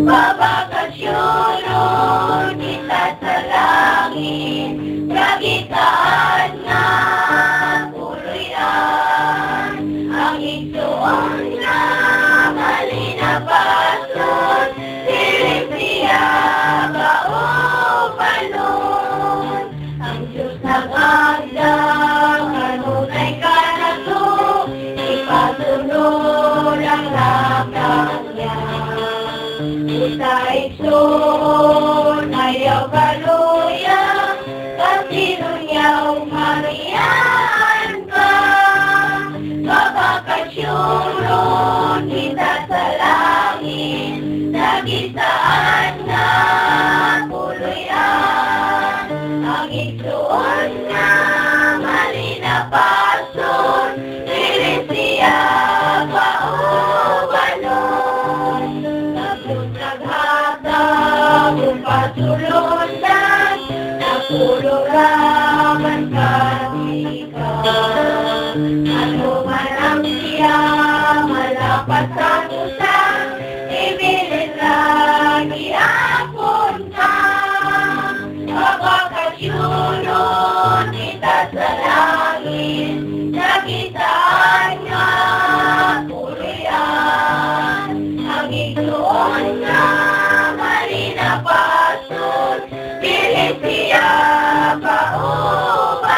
Babakasyon kita sa langit, kagitaan na puluyan. Ang igsoon na malinapason, siling siya kaupanon. Ang Diyos nag-agdang, kanunay ka na to, ipasunod ang lakang niya. Itaikson, ayaw kaluya, kasino niyaw mariyaan ka. Babakasyon kita sa langit, nagisaan na puluyan. Ang igsoon na malinapason, siya paubanon. Kung pasulundan, napuluraman ka. Ano man ang siya, malapas ang usang, ibilin lagi apon ka. Babakasyon kita sa langit, nagisaan nga puluyan. Ang igsoon na malinapason, pilit siya paubanon.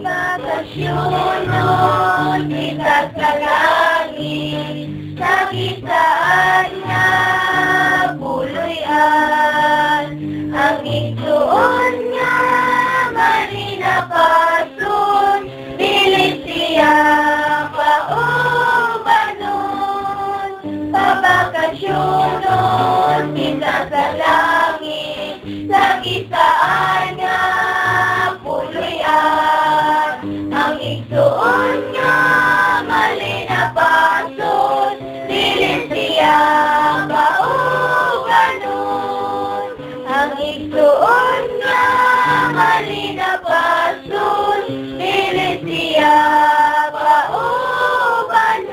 Babakasyon kita sa langit, nagisaan nga puluyan. Ang igsoon nga malinapason, pilit siya paubanon. Babakasyon kita sa langit, nagisaan nga puluyan. Ang igsoon nga malinapason, pilit siya paubanon. Ang igsoon nga malinapason, pilit siya paubanon.